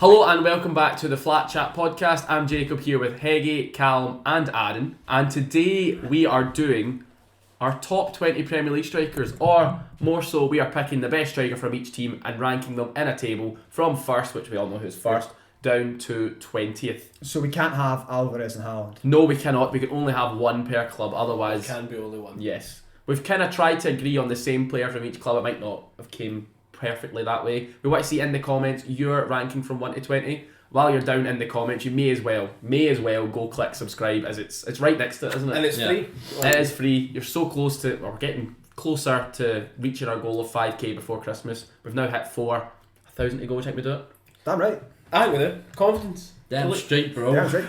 Hello and welcome back to the Flat Chat podcast. I'm Jacob here with Heggie, Callum and Aaron, and today we are doing our top 20 Premier League strikers, or more so we are picking the best striker from each team and ranking them in a table from first, which we all know who's first, down to 20th. So we can't have Alvarez and Haaland? No, we cannot. We can only have one per club, otherwise... It can be only one. Yes. We've kind of tried to agree on the same player from each club. It might not have came perfectly that way. We want to see in the comments your ranking from 1 to 20. While you're down in the comments, you may as well go click subscribe, as it's right next to it, isn't it? And it's free. It is free. You're so close to, or we're getting closer to reaching our goal of 5k before Christmas. We've now hit 4,000 to go. Do you think we do it? Damn right. I think we do. Confidence. Damn straight, bro. Damn straight.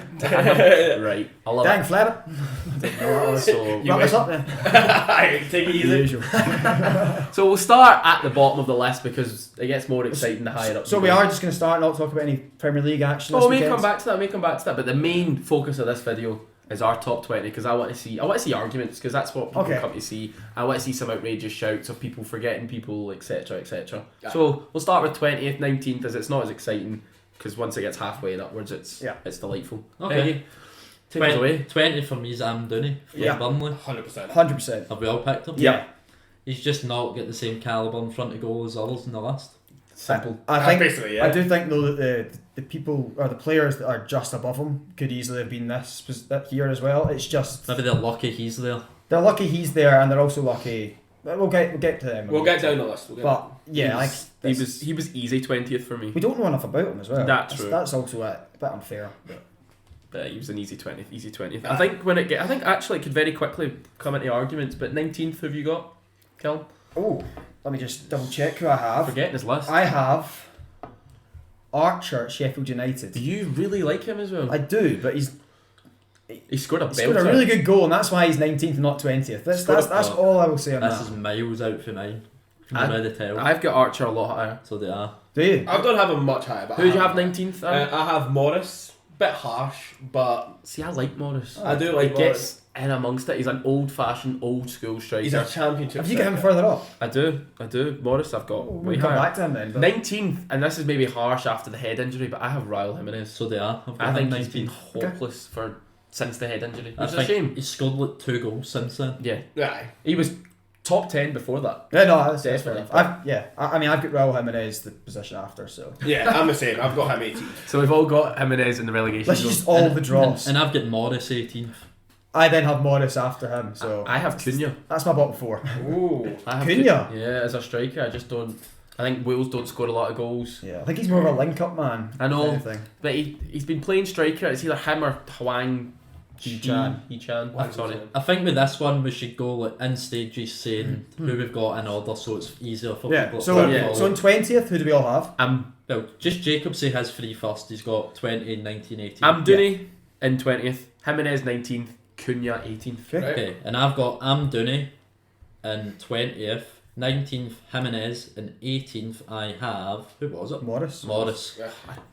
Right. I love Dang it. flabber. So, Wrap this up then. Take it The easy. usual. so we'll start at the bottom of the list because it gets more exciting the higher up. So you we go. are just going to start and not talk about any Premier League action. Oh, this we weekend. come back to that. But the main focus of this video is our top 20 because I want to see arguments because that's what people come to see. I want to see some outrageous shouts of people forgetting people, etc., etc. Yeah. So we'll start with 20th, 19th, as it's not as exciting because once it gets halfway and upwards, it's delightful. Okay. Take us away. 20 for me is Amdouni from Burnley. 100%. 100%. Have we all picked him? Yeah. He's just not got the same calibre in front of goal as others in the list. Simple. I think basically, yeah. I do think though that the people or the players that are just above him could easily have been this here as well. It's just Maybe they're lucky he's there. they're lucky he's there and they're also lucky. We'll get to them. We'll get down the list. But yeah, he was easy 20th for me. we don't know enough about him as well. That's true. That's also a bit unfair. But he was an easy 20th. I think actually it could very quickly come into arguments. But 19th, who have you got, Kel? Oh, let me just double check who I have. Forgetting his list. I have Archer at Sheffield United. Do you really like him as well? I do, but he scored a belter. scored a really good goal, and that's why he's 19th, not 20th. That's all I will say on This that. is miles out for mine. You can already tell. I've got Archer a lot higher. So they are. Do you? I don't have him much higher. But Who do you have 19th? I have Morris. Bit harsh, but See, I like Morris. I do He like Morris. gets in amongst it. He's an old-fashioned, old-school striker. He's a championship. Have you got him striker. further up? I do. Morris, I've got way We'll come higher. back to him then. But 19th, and this is maybe harsh after the head injury, but I have Raul Jimenez. So they are. I've got I him think he's 19th. been hopeless since the head injury. I Which is a think shame. He's scored like 2 goals since then. Yeah. Aye. He was top 10 before that. yeah, no, that's fair Definitely. enough. I mean, I've got Raul Jimenez the position after, so Yeah, I'm the same. I've got him 18. So we've all got Jimenez in the relegation let's zone. just all the draws. And I've got Morris 18th. I then have Morris after him, so I have Cunha. that's my bottom four. Ooh. I have Cunha? Yeah, as a striker, I just don't. I think Wales don't score a lot of goals. Yeah, I think he's more of a link-up man. I know. if anything. But he's been playing striker. It's either him or Hwang Hee-chan. Sorry. I think with this one we should go like in stages saying who we've got in order so it's easier for Yeah. people. So to follow. so in 20th, who do we all have? Well, just Jacob say his 3 first. He's got 20, 19, 18. Amdouni in 20th, Jimenez 19th, Cunha 18th. Okay. Okay, and I've got Amdouni in 20th, 19th Jimenez, and 18th I have... Who was it? Morris. Morris.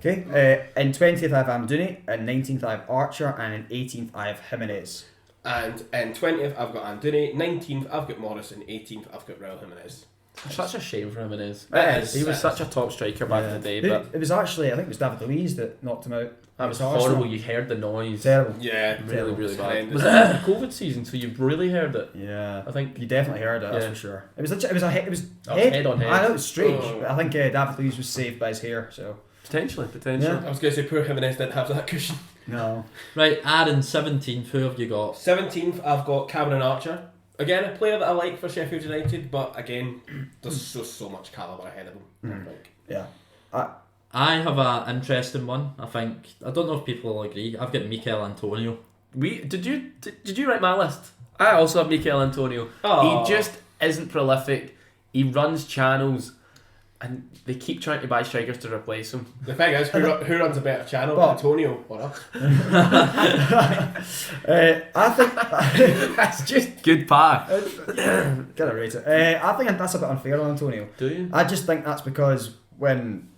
Okay. In 20th, I have Amdouni. In 19th, I have Archer. And in 18th, I have Jimenez. And in 20th, I've got Anthony. 19th, I've got Morris. And 18th, I've got Raul Jimenez. Such a shame for Jimenez. It is. He was such a top striker back in the day, but It was actually, I think it was David Luiz that knocked him out. that was Arsenal. horrible. You heard the noise. Terrible. Yeah, Really, really it's bad. horrendous. Was it in the COVID season? So you really heard it? Yeah. I think. You definitely heard it, that's Yeah. for sure. It was Oh, head on head. I know, it's strange. Oh. But I think David Luiz was saved by his hair, so. Potentially. Yeah. I was going to say poor Jimenez didn't have that cushion. No. Right, Aaron 17th. Who have you got? 17th, I've got Cameron Archer. Again, a player that I like for Sheffield United, but again, there's just so much calibre ahead of him. I think. Yeah. I have an interesting one. I don't know if people will agree. I've got Mikel Antonio. Did you write my list? I also have Mikel Antonio. Oh. He just isn't prolific. He runs channels, and they keep trying to buy strikers to replace him. The thing is, who runs a better channel, But- Antonio or us? I think. That's just good pass. Gotta rate it. I think that's a bit unfair on Antonio. Do you? I just think that's because when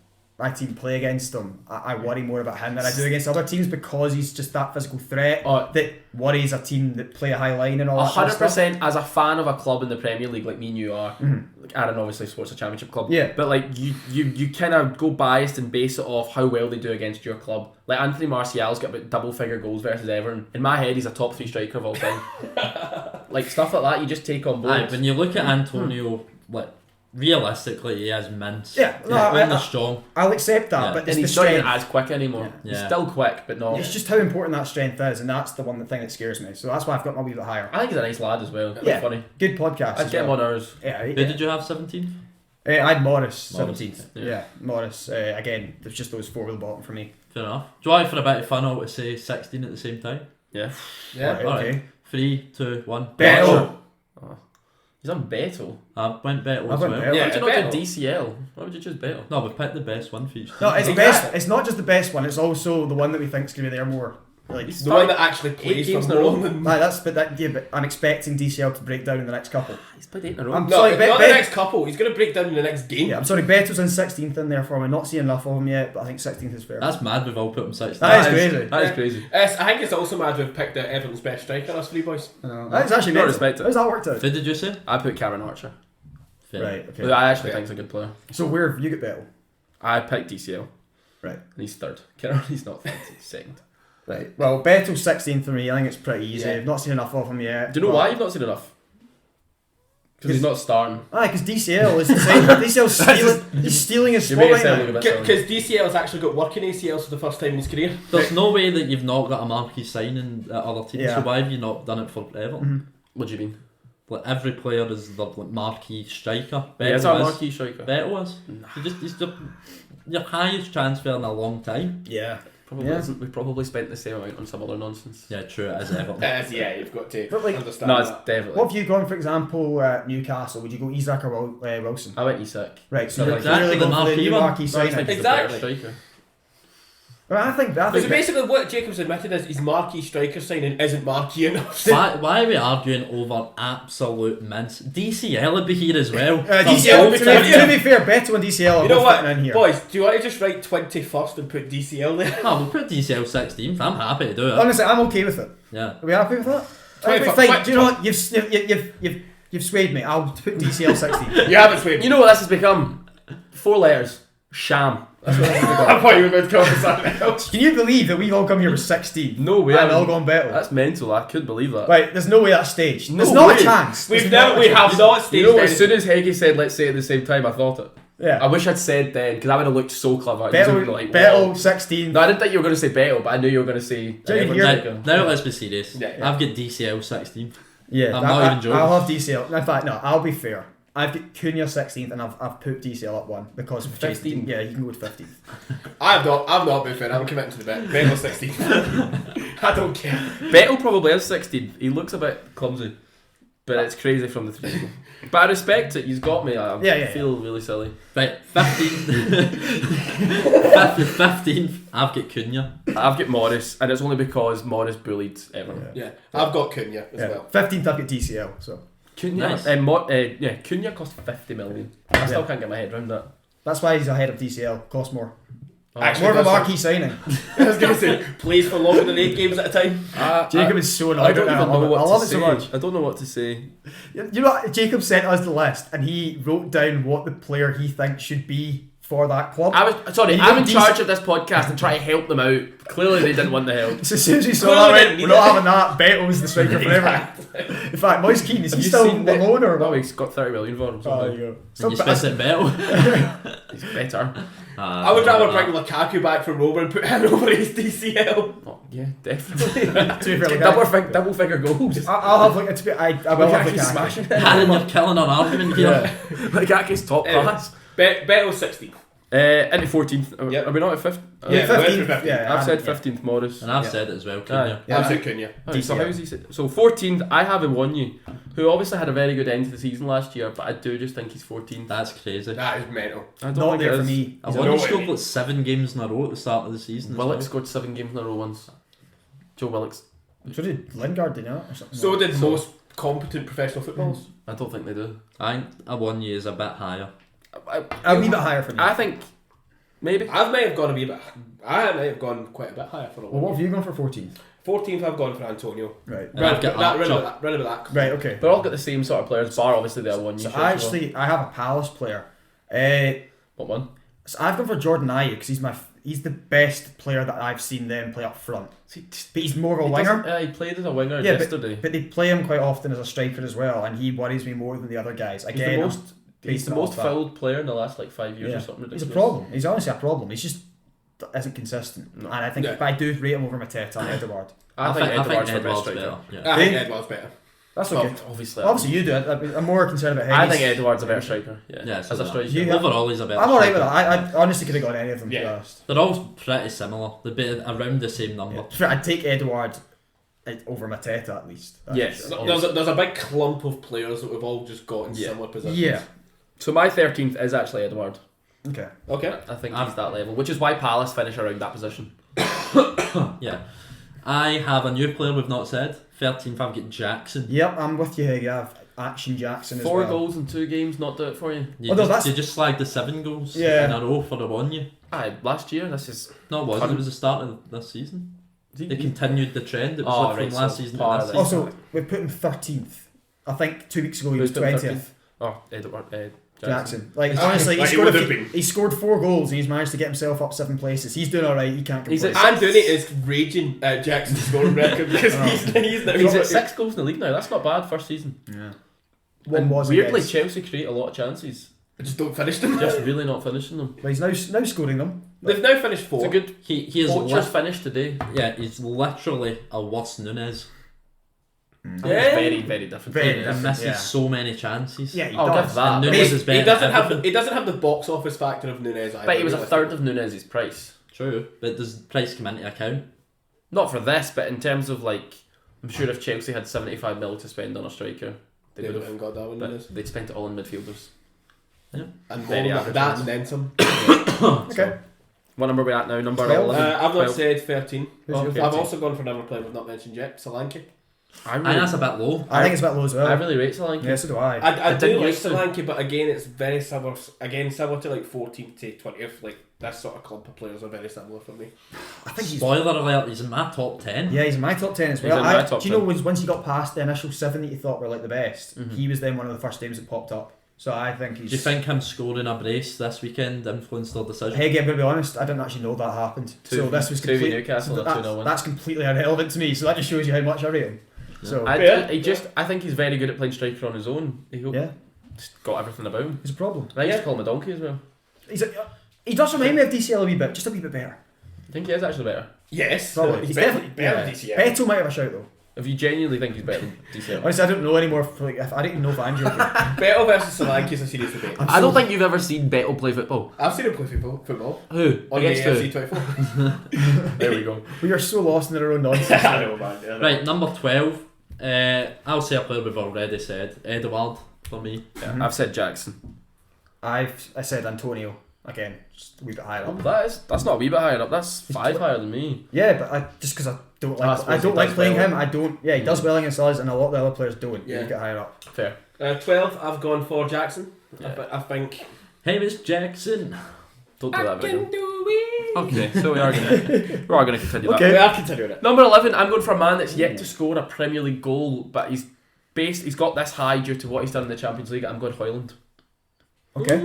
my team play against him, I worry more about him than I do against other teams because he's just that physical threat that worries a team that play a high line and all that. 100% as a fan of a club in the Premier League like me and you are. Like Aaron obviously supports a championship club. Yeah. But like you kind of go biased and base it off how well they do against your club. Like Anthony Martial's got about double-figure goals versus Everton. In my head, he's a top 3 striker of all time. Like stuff like that, you just take on board. Aye, when you look at Antonio, like realistically, he has mints. Yeah, no, only strong. I'll accept that, Yeah. but and it's the he's not even strength. as quick anymore. Yeah. He's still quick, but not. It's just how important that strength is, and that's the thing that scares me. So that's why I've got my wee bit higher. I think he's a nice lad as well. Yeah. Funny. Good podcast. I'd as get him well. on ours. Yeah, Who did you have 17th? I had Morris Morris, 17th. yeah. Yeah, Morris. Again, there's just those 4 at the bottom for me. Fair enough. Do I, for a bit of fun, all to say 16 at the same time? Yeah. Yeah. Right, Alright. okay. 3, 2, 1. Beto. He's on Beto. I went Beto I as went well. Beto. Why would you not Beto. do DCL? Why would you choose Beto? No, we picked the best one for each. No, it's Exactly. best. It's not just the best one. It's also the one that we think's gonna be there more. Like, He's The one that actually plays games for in a row. more than... but I'm expecting DCL to break down in the next couple. He's played 8 in a row. I'm No, sorry, not the next couple. He's going to break down in the next game. Yeah, I'm sorry. Beto's in 16th in there for me. Not seeing enough of him yet, but I think 16th is fair. That's mad, we've all put him 16. That is crazy. That is crazy. I think it's also mad we've picked out Everton's best striker, us 3 boys. That's actually Not mental. respect it. How's that worked out? Who did you say? I put Karen Archer. Fair. Right. Okay. Who I actually Yeah. think is a good player. So where have you got Beto? I picked DCL. Right. And he's third. Karen, he's not third. He's second. Right. Well, Beto's 16th for me. I think it's pretty easy. Yeah. I've not seen enough of him yet. Do you know why you've not seen enough? Because he's not starting. Because DCL is the same. DCL's stealing. He's stealing his You spot made it right sound now. like a bit silly. Because DCL's actually got working ACLs for the first time in his career. There's no way that you've not got a marquee signing at other teams, Yeah. so why have you not done it for Everton? What do you mean? Like every player is the like, marquee striker. Yeah, it's Beto our is. marquee striker. Beto is. He's your highest transfer in a long time. Yeah. Probably Yeah. isn't. We probably spent the same amount on some other nonsense. Yeah, true, it is Everton. Yeah, you've got to But, like, understand No, it's that. definitely. What have you gone, for example, Newcastle? Would you go Isak or Wilson? I went Isak. Right, so No, you're exactly, clearly the going for the marquee new one. marquee I signing. think he's a Exactly. better striker. I think So basically what Jacob's admitted is his marquee striker signing isn't marquee enough. Why are we arguing over absolute mints? DCL would be here as well. DCL, to be fair, Beto and DCL are You know both what, fitting in here. boys, do you want to just write 21st and put DCL there? No, we'll put DCL 16th. I'm happy to do it. Honestly, I'm okay with it. Yeah. Are we happy with that? 25 Fine. Do you know what? You've swayed me. I'll put DCL 16. You haven't swayed. You know what this has become? 4 letters. Sham. That's what this has become. I thought you were about to come with something else. Can you believe that we've all come here with 16? No way. And all gone Beto. That's mental. I couldn't believe that. Right, there's no way that's staged. There's No not way. a chance. We There's not a have chance. not staged You know, as anything. soon as Heggie said, let's say it at the same time, I thought it. Yeah. I wish I'd said then, because I would have looked so clever. It was like, Beto wow. 16. No, I didn't think you were going to say Beto, but I knew you were going to say. Do you Everton hear- striker. Now let's be serious. Yeah. I've got DCL 16th. Yeah, I'm not even joking. I'll have DCL. In fact, no, I'll be fair. I've got Cunha 16th and I've put DCL up 1 because 15. Yeah, you can go with 15th. I've not been fair. I'm committing to the bet. Bet was 16. I don't care. Beto probably is 16. He looks a bit clumsy, but it's crazy from the 3. But I respect it. He's got me. I Yeah. feel really silly. Right, 15th. 15th, I've got Cunha. I've got Morris, and it's only because Morris bullied Everton. Yeah, I've got Cunha as Yeah. well. 15th, I've got DCL. So Cunha, Nice. Cunha cost 50 million. I still Yeah. can't get my head around that. that's why he's ahead of DCL. Costs more. Actually, More of a that's marquee signing. I was going to say, plays for longer than 8 games at a time. Jacob is so annoyed. I don't right even now. know I what love to it say. so much. I don't know what to say. You know what? Jacob sent us the list and he wrote down what the player he thinks should be for that club. I'm in charge of this podcast and try to help them out. Clearly, they didn't want the help. So as soon as we saw Clearly that, didn't right, need we're not it. having that. Beto's the striker forever. In fact, Moise Keane, is he still alone or No, what? he's got 30 million for him. Oh, there you go. And you spent it better. He's better. I would rather bring Lukaku back from Roma and put him over his DCL. Oh, yeah, definitely. To be fair, double figure goals. I'll have like I will have Lukaku's Lukaku. smashing it. Aaron, you're killing an argument here. Lukaku's top class. Beto 16. Into 14th. Yep. Are we not at 5th? Yeah, 15th. 15th. Yeah, I've said yeah. 15th Morris. And I've said it as well, Cunha. Yeah. I've said Cunha. Alright, so DCL. how's he said? So 14th, I have Iwanyi, who obviously had a very good end to the season last year, but I do just think he's 14th. That's crazy. That is mental. I don't Not think there it for is. me. I He's won no scored way. like 7 games in a row at the start of the season. as Willock well. scored 7 games in a row once. Joe Willock's. So did Lingard, did not? Or something. So did most competent professional footballers. I don't think they do. I think a 1 year is a bit higher. A wee bit higher for me. I think Maybe. I might have gone a wee bit. I might have gone quite a bit higher for a Well, what have you gone for 14th? 14th, I've gone for Antonio. Right. And I've got Round about that. Right, okay. They're all got the same sort of players, bar obviously the one you So chose. I have a Palace player. What one? So I've gone for Jordan Ayew because he's the best player that I've seen them play up front. But he's more of a winger. He played as a winger Yeah, yesterday. But they play him quite often as a striker as well, and he worries me more than the other guys. Again, He's the most fouled player in the last 5 years or something ridiculous. He's a problem. He's honestly a problem. He's just isn't consistent. No. And I think if I do rate him over Mateta and Edouard. I think Edouard's the best better. striker. I think Edouard's better. That's okay. Obviously you do it. I'm more concerned about him. I think Edouard's a better striker. Yeah, as a striker. Overall, he's a better I'm alright striker. with that. I honestly could have got any of them, to be honest. They're all pretty similar. They're around the same number. Yeah. I'd take Edouard over Mateta at least. Yes. There's a big clump of players that we've all just got in similar positions. Yeah. So my 13th is actually Edouard. Okay. I think he's that level, which is why Palace finish around that position. Yeah. I have a new player we've not said. 13th, I've got Jackson. Yep, I'm with you, Higgy. I have Action Jackson as well. 4 goals in 2 games, not do it for you. You just slagged the 7 goals in a row for the 1 year. Aye, last year, this is... No, it wasn't. It was the start of this season. They continued the trend. It was from last season to this season. Also, we put him 13th. I think 2 weeks ago he was 20th. Oh, Edouard, Jackson. Like, honestly, he scored 4 goals and he's managed to get himself up 7 places. He's doing alright, he can't complain. Anthony is raging at Jackson's scoring record because he's at 6 goals in the league now. That's not bad first season. Yeah. Weirdly, Chelsea create a lot of chances. They just don't finish them. Just really not finishing them. But he's now scoring them. They've now finished 4. It's a good he is just finished today. Yeah, he's literally a worse Nunez. It's very, very different. He misses so many chances. Yeah, he does. Give that. Nunez is better. He doesn't have the box office factor of Nunez either. But he was a third of Nunez's price. True, but does the price come into account? Not for this, but in terms of I'm sure if Chelsea had 75 mil to spend on a striker, they would have got that one. But they'd spent it all on midfielders. Yeah, and more that and then some. Okay. What number are we at now? Number 12? 11? I've not said 13. Okay. I've also gone for another player we've not mentioned yet, Solanke. And that's a bit low. I think it's a bit low as well. I really rate Solanke. Yeah, so do I. I do like Solanke, but again, it's very similar. Again, similar to 14th to 20th. That sort of clump of players are very similar for me. I think Spoiler alert, he's in my top 10. Yeah, he's in my top 10 as well. Do you know once he got past the initial 7 that you thought were the best, he was then one of the first names that popped up. So I think he's... Do you think him scoring a brace this weekend influenced their decision? Hey, I'm going to be honest, I didn't actually know that happened. So this was completely... Newcastle, that's completely irrelevant to me, so that just shows you how much I rate him. So I think he's very good at playing striker on his own. Just got everything about him. He's a problem. I used to call him a donkey as well. He does remind me of DCL a wee bit, just a wee bit better. I think he is actually better. Yes, probably. He's definitely better than DCL. Beto might have a shout though. If you genuinely think he's better than DCL. Honestly, I don't know anymore. I don't even know if I'm joking. Beto versus Solanke is a serious debate. I don't think you've ever seen Beto play football. I've seen him play football. Who? On Against the who? AFC 24. There we go. We are so lost in our own nonsense. I know, man. Yeah, right, number 12. I'll say a player we've already said. Edouard for me. Yeah, I've said Jackson. I said Antonio. Again, just a wee bit higher up. That's not a wee bit higher up. That's 5 higher than me. Yeah, but just because I don't like playing him. I don't. Yeah, he does well against us, and a lot of the other players don't. Yeah, get higher up. Fair. 12. I've gone for Jackson. Yeah. I think. Hey, Miss Jackson. Don't do that. I can do it. Okay, so we are gonna continue that. We are continuing it. Number 11. I'm going for a man that's yet to score a Premier League goal, but he's got this high due to what he's done in the Champions League. I'm going Højlund. Okay.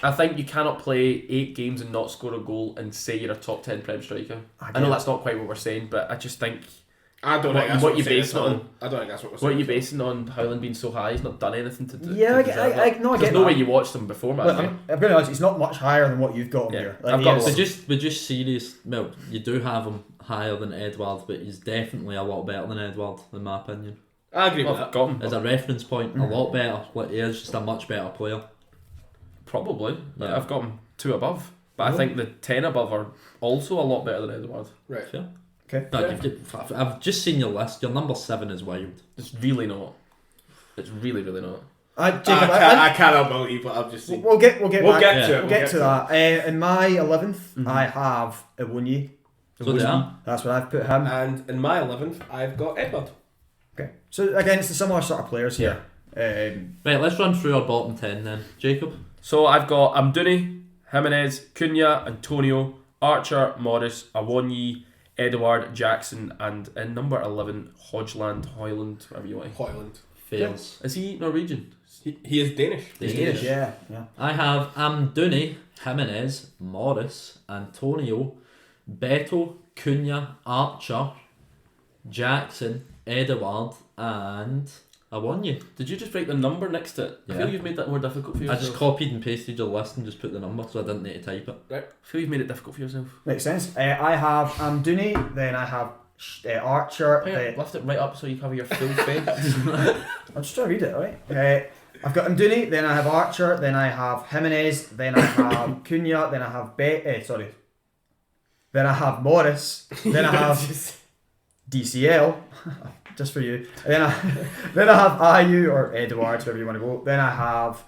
I think you cannot play 8 games and not score a goal and say you're a top 10 Prem striker. I know that's not quite what we're saying, but I just think I don't think that's what you basing on. I don't think that's what we're saying. What are you basing on Højlund being so high? He's not done anything to do. Yeah, I get There's no way you watched him before, man. I'm going to honest, he's not much higher than what you've got him here. I've got but just serious. Well, you do have him higher than Edouard, but he's definitely a lot better than Edouard, in my opinion. I agree with that. Got him as a reference point. A lot better. Like, he is just a much better player. Probably. Yeah. I've got him 2 above. But I think the 10 above are also a lot better than Edouard. Right. Fair. Okay. No, I've just seen your list. Your number 7 is wild. It's really not. It's really, really not. I cannot believe what I've just seen. We'll get to that. In my 11th, I have Iwunyi. That's what I've put him. And in my 11th, I've got Edouard. Okay. So again, it's a similar sort of players here. Right, let's run through our bottom 10 then. Jacob? So I've got Amdouni, Jimenez, Cunha, Antonio, Archer, Morris, Awonyi, Edouard, Jackson, and in number 11, Hodgland, Hoyland, whatever you want. Hoyland. Fails. Is he Norwegian? He is Danish. Danish, yeah. I have Amdouni, Jimenez, Morris, Antonio, Beto, Cunha, Archer, Jackson, Edouard, and Awonyi. Did you just write the number next to it? I Yeah. feel you've made that more difficult for I yourself. just copied and pasted your list and just put the number, so I didn't need to type it. I feel you've made it difficult for yourself. Makes sense. I have Amdouni, then I have Archer. Lift it right up so you cover your full face. I'll just try to read it, alright? I've got Amdouni, then I have Archer, then I have Jimenez, then I have Cunha, then I have then I have Morris, then I have DCL, just for you. And then I have Ayew or Edouard, wherever you want to go. Then I have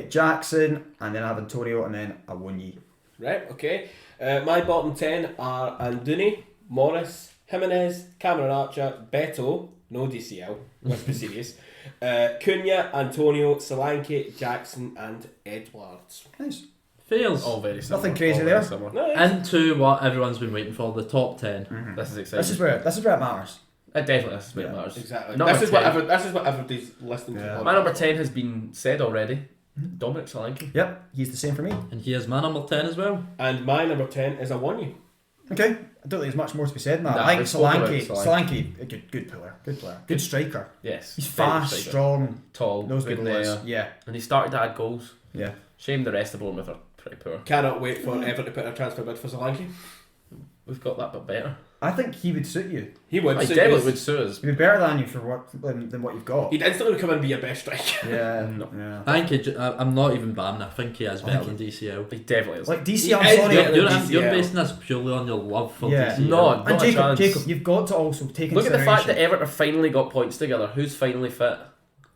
Jackson, and then I have Antonio, and then Awonyi. Right, okay. My bottom 10 are Amdouni, Morris, Jimenez, Cameron Archer, Beto, no DCL, let's be serious, Cunha, Antonio, Solanke, Jackson, and Edwards. Nice. Fails. All very similar. Nothing crazy all very there. similar. Nice. Into what everyone's been waiting for, the top 10. This is exciting. This is where it matters. Definitely, this is where it Yeah. matters. Exactly. Number This is 10. what everybody's listening Yeah. to. My number 10 has been said already. Dominic Solanke. Yep, he's the same for me. And here's my number 10 as well. And my number 10 is Awonyi. Okay, I don't think there's much more to be said than that. Nah, I think we've spoken about Solanke, a good player, good striker. Yes. He's very fast, striker. strong, Tall, knows good good goals. player. Yeah, And he started to add goals. yeah. Shame the rest of Bournemouth are pretty poor. Cannot wait for Everton to put a transfer bid for Solanke. We've got that but better. I think he would suit you. He would. He suit definitely us. would suit us. He'd be better than you for than what you've got. He'd instantly come and be your best striker. Yeah, No. yeah. I think I'm not even banning. I think he is better think than DCL. He definitely is. Like DC, He I'm is sorry. better You're, than you're DCL. basing this purely on your love for Yeah. DCL. No, And not a chance. Jacob, you've got to also take Look at the fact that consideration- Everton finally got points together. Who's finally fit?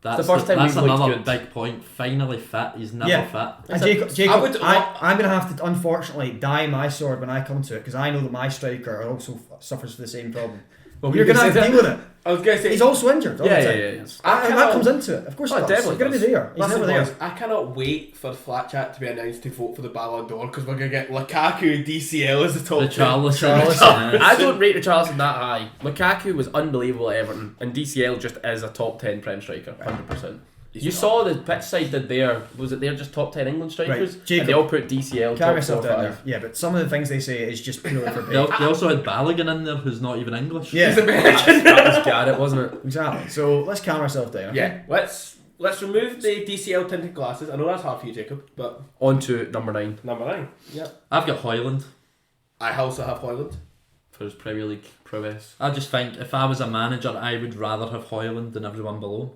That's the first time that's we've looked another good. big point. Finally fit. He's never Yeah. fit. And It's Jacob, I would- I'm going to have to unfortunately die my sword when I come to it because I know that my striker also suffers from the same problem. Well, You're going to have to deal with it. I was going to say, He's also injured all the time. yeah. And I that cannot- comes into it. Of course, Oh, it does. definitely He's going to does. be there. He's listen, never boys, there. I cannot wait for Flat Chat to be announced to vote for the Ballon d'Or because we're going to get Lukaku, DCL as the top The two. Charleston. I don't rate Richarlison that high. Lukaku was unbelievable at Everton, and DCL just is a top 10 Prem striker, 100%. You saw the pitch side did there. Was it they're just top 10 England strikers? Right, Jacob, and they all put DCL Calm top yourself 4 down there. 5. Yeah, but some of the things they say is just purely for They bait. they also had Balogun in there, who's not even English. Yeah, That was Garrett, wasn't it? exactly. So let's calm ourselves down. Okay? Yeah, let's remove the DCL tinted glasses. I know that's hard for you, Jacob, but On to number 9 number 9. Yeah. I've got Hoyland. I also have Hoyland. for his Premier League prowess. I just think if I was a manager, I would rather have Hoyland than everyone below.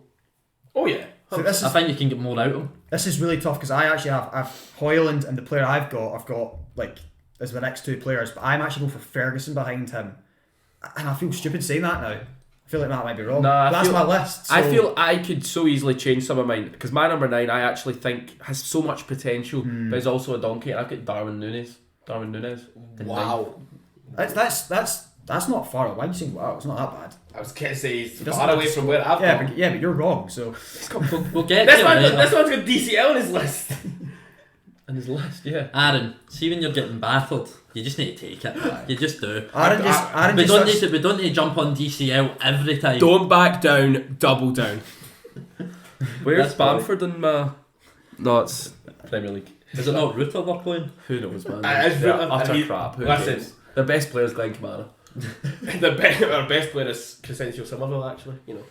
Oh yeah. So this I is think you can get more out of him. this is really tough because I actually have Hoyland and the player I've got like as the next two players, but I'm actually going for Ferguson behind him, and I feel stupid saying that now. I feel like that might be wrong. Nah, I But that's feel- my list. So I feel I could so easily change some of mine because my number 9 I actually think has so much potential, but is also a donkey. And I've got Darwin Núñez. in Wow. that's not far away. You saying wow? It's not that bad. I was going to say he's doesn't far have away to from score. where I've Yeah, gone. but you're wrong. So We'll get This to one's it. got DCL on his list. In his list, yeah. Aaron, see when you're getting battered, you just need to take it. You just do. Aaron We don't just need to jump on DCL every time. Don't back down, double down. Where's That's funny. Bamford in my... No, it's Premier League. Is it not Rutter they're playing? Who knows, man? It's They're Rutter, utter and he- crap. Who listen. cares? The best player is Glenn Kamara. Our best player is Crescencio Somerville, actually. You know,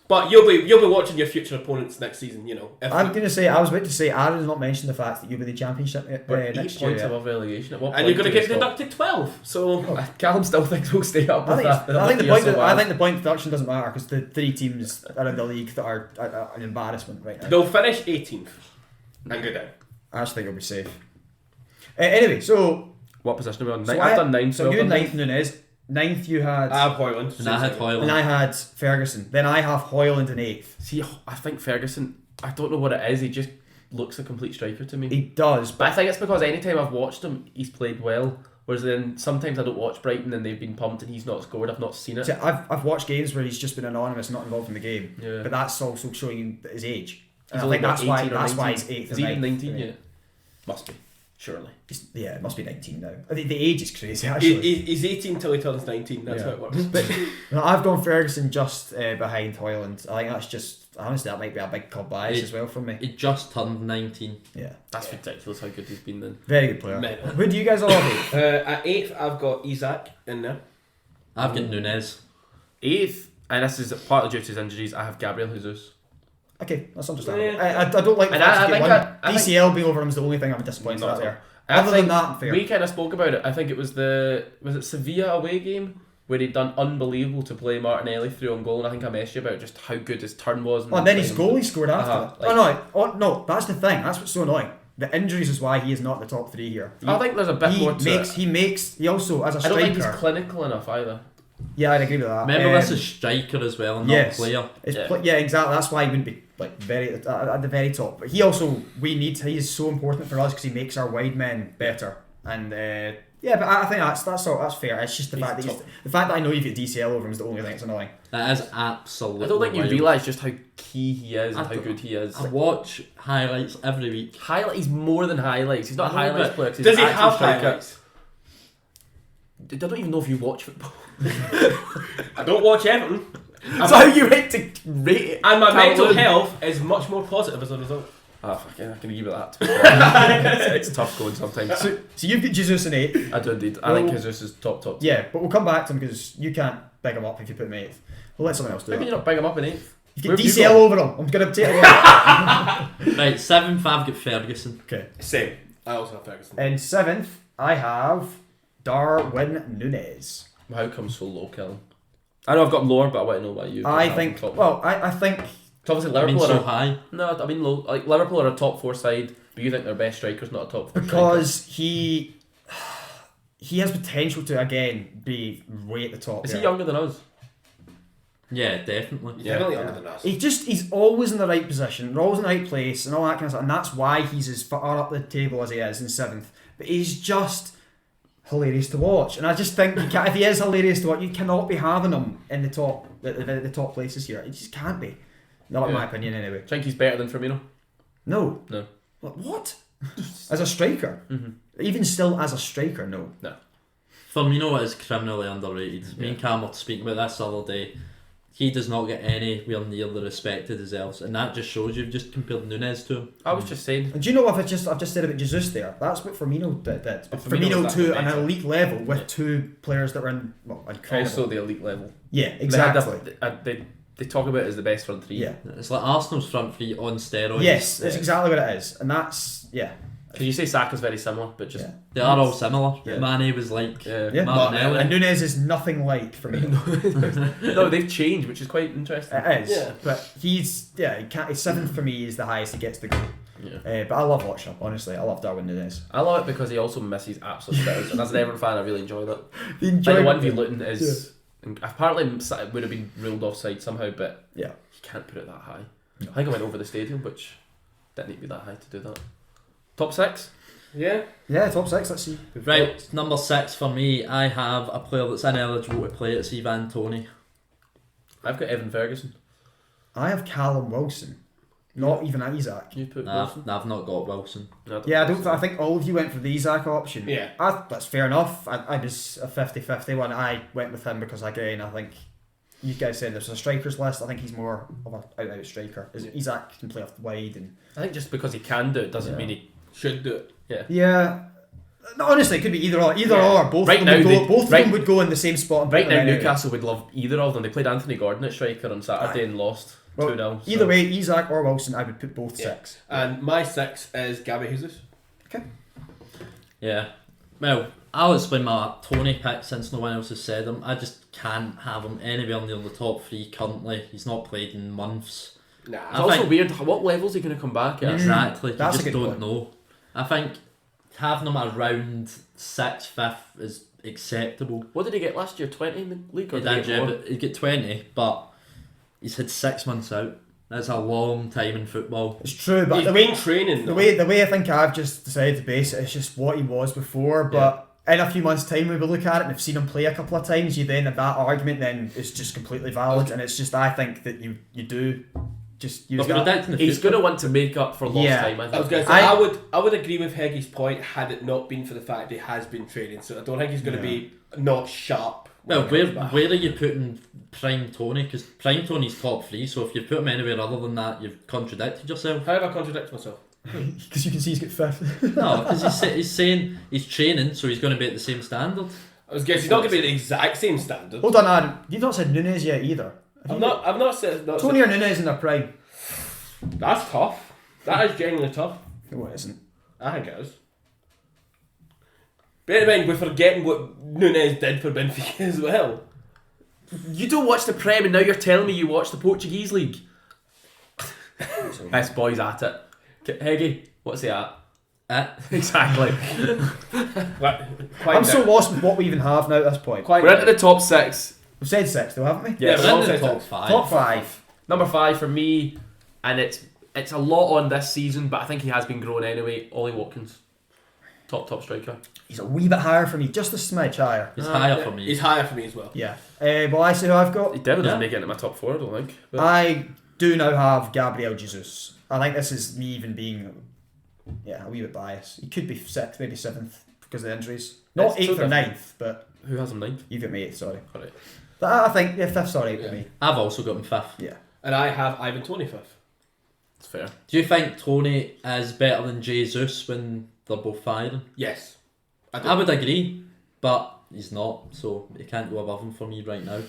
but you'll be watching your future opponents next season. You know, if I'm going to say I was about to say Aaron's not mentioned the fact that you'll be the championship We're 8 next year. points Yeah. above relegation. At what and you're point going to do get we stop? deducted 12. So Callum still thinks we'll stay up I with think, that. I think the You're point. so I wild. think the point deduction doesn't matter because the three teams that are in the league that are an embarrassment right now. they'll finish 18th and go down. I just think it'll be safe. Anyway, so What position are we on? so I've done 9, So so you I've had done 9th Núñez. 9th you had, I have Hoyland. And I had and Hoyland. I had Ferguson. Then I have Hoyland in 8th. See, I think Ferguson, I don't know what it is, he just looks a complete striker to me. He does, But I think it's because anytime I've watched him, he's played well. Whereas then sometimes I don't watch Brighton and they've been pumped and he's not scored. I've not seen it. See, I've watched games where he's just been anonymous, not involved in the game. Yeah. But that's also showing his age. And He's I only think got that's why 18 or that's why 19. he's 8th. Is he or even 9th 19 for me. yet? Must be. Surely. It must be 19 now. The age is crazy, actually. He's 18 till he turns 19. That's how it works. But no, I've gone Ferguson just behind Hoyland. I think that's just, honestly, that might be a big club bias as well from me. He just turned 19. Yeah. That's ridiculous how good he's been then. Very good player. Mental. Who do you guys all have? At 8th, I've got Isak in there. I've got Nunez. 8th, and this is partly due to his injuries, I have Gabriel Jesus. Okay, that's understandable. Yeah. I don't like the And fact I he's think getting one. I think- DCL being over him is the only thing I'm disappointed Not at at there. I Other than think that, fair. we kind of spoke about it. I think it was was it Sevilla away game where he'd done unbelievable to play Martinelli through on goal, and I think I messaged you about just how good his turn was. Oh, and then his goal he scored after. Uh-huh, No, that's the thing. That's what's so annoying. The injuries is why he is not in the top 3 here. I think there's a bit more to it. He also, as a I striker. don't think he's clinical enough either. Yeah, I'd agree with that. Remember, this is striker as well, and yes. not player. Yeah, exactly. That's why he wouldn't be like very at the very top. But he also, he's so important for us because he makes our wide men better. And but I think that's fair. It's just the fact that I know you've got DCL over him is the only thing that's annoying. That is absolutely I don't think you wild. realise just how key he is and how good he is. I watch highlights every week. He's more than highlights. He's not a I know, highlights but player. 'Cause he's Does he an actual have striker. highlights? I don't even know if you watch football. I don't watch Everton. That's how you rate to rate it. And my mental Calvin. health is much more positive as a result. Ah, fucking, I can give you that. It's tough going sometimes. So you've got Jesus in 8. I do indeed. I think Jesus is top. Yeah, but we'll come back to him because you can't big him up if you put him 8th. We'll let someone else do Maybe it. you're not big him up in 8th. You Where get have you DCL got? over him. I'm going to take it. Right, 7th, I've got Ferguson. Okay. Same. I also have Ferguson. In 7th, I have Darwin Núñez. How come so low, Kellen? I know I've got him lower, but I want to know about you. I think Obviously I mean, Liverpool so are high. no, I mean low. Like Liverpool are a top 4 side, but you think their best striker's not a top 4 because he has potential to again be way at the top. Is there. he younger than us? Yeah, definitely. He's definitely younger than us. He's always in the right position, always in the right place, and all that kind of stuff, and that's why he's as far up the table as he is in 7th. But he's just hilarious to watch, and I just think if he is hilarious to watch, you cannot be having him in the top places here. It just can't be. Not in my opinion, anyway. Think he's better than Firmino? No. What? As a striker? Mm-hmm. Even still, as a striker, no. Firmino is criminally underrated. Me and Cam were speaking about this the other day. He does not get anywhere near the respect he deserves, and that just shows you've just compared Nunez to him. I was just saying. And do you know what I've just said about Jesus there? That's what Firmino did. Firmino Firmino was to that an better. elite level with 2 players that were incredible. Also the elite level. Yeah, They had exactly. they talk about it as the best front 3. Yeah. It's like Arsenal's front 3 on steroids. Yes, that's exactly what it is, and that's Because you say Saka's very similar, but just They are all similar. Yeah. Mane was like Yeah, Martinelli. and Nunez is nothing like Firmino. no, they've changed, which is quite interesting. It is, Yeah. but he's 7th for me is the highest he gets to go. Yeah. But I love watching him, honestly. I love Darwin Nunez. I love it because he also misses absolute spitters, and as an Everton fan, I really enjoy that. The Like the enjoyment- 1v Luton is apparently it would have been ruled offside somehow, but Yeah. you can't put it that high. I think I went over the stadium, which didn't need to be that high to do that. Top 6. Yeah. Yeah, top 6. Let's see. Right, number 6 for me, I have a player that's ineligible to play. It's Ivan Toney. I've got Evan Ferguson. I have Callum Wilson, not even Isaac. You put Nah, Wilson? I've not got Wilson. No, I think all of you went for the Isaac option. Yeah. That's fair enough. I was a 50-50 one. I went with him because, again, I think you guys said there's a strikers list. I think he's more of an out-and-out striker. Isaac can play off the wide. And I think just because he can do it doesn't mean he Should do it. yeah. No, honestly, it could be either or. Both Right of them now, would go. Both of them would go in the same spot. and Right put now, them in Newcastle would love either of them. They played Anthony Gordon at striker on Saturday and lost 2-0. Either way, Isaac or Wilson, I would put both 6. And my 6 is Gabby Jesus. Okay. Yeah. Well, I'll explain my Tony pick since no one else has said him. I just can't have him anywhere near the top 3 currently. He's not played in months. Nah. It's also weird. What level is he going to come back at? Exactly. You That's a just good don't point. know. I think having him around 6th, 5th is acceptable. What did he get last year? 20 in the league? Or He did he did, get yeah, more? but he'd get 20, but he's had 6 months out. That's a long time in football. It's true, but He's the way been training. the way I think I've just decided to base it is just what he was before. But in a few months' time, when we look at it and have seen him play a couple of times, you then have that argument then is just completely valid. And it's just I think that you do just use But that. predicting the He's future. going to want to make up for lost Yeah. time, I I was think. going to say, I would agree with Heggy's point had it not been for the fact he has been training. So I don't think he's going to be not sharp. Well, when he where comes back. are you putting Prime Tony? Because Prime Tony's top 3, so if you put him anywhere other than that, you've contradicted yourself. How have I contradicted myself? Because you can see he's got fifth. No, because he's saying he's training, so he's going to be at the same standard. I was guessing he's not going to be the exact same standard. Hold on, Adam. You've not said Nunes yet either. I've not said. Not Tony or Nunes in their prime? That's tough. That is genuinely tough. No, it isn't. I think it is. Bear in mind, we're forgetting what Nunes did for Benfica as well. You don't watch the Prem and now you're telling me you watch the Portuguese league. This boy's at it. Heggy, what's he at? Exactly. I'm so lost with what we even have now at this point. Quite We're into the top 6. We've said 6 though, haven't we? Yeah, but We're in also the top top 5. Top 5. Number 5 for me, and it's a lot on this season, but I think he has been growing anyway. Ollie Watkins, top striker. He's a wee bit higher for me, just a smidge higher. He's higher for me. He's higher for me as well. Yeah. Well, I say who I've got. He definitely doesn't Yeah. make it into my top 4, I don't think. But I do now have Gabriel Jesus. I think this is me even being, a wee bit biased. He could be 6th, maybe 7th because of the injuries. Not It's 8th so or 9th, but who has him 9th? you've got me 8th, sorry. Alright. But I think, 5th, sorry, Yeah. for me. I've also got him 5th. Yeah. And I have Ivan Toney 5th. It's fair. Do you think Tony is better than Jesus when they're both firing? Yes. do. I would agree, but he's not, so he can't go above him for me right now.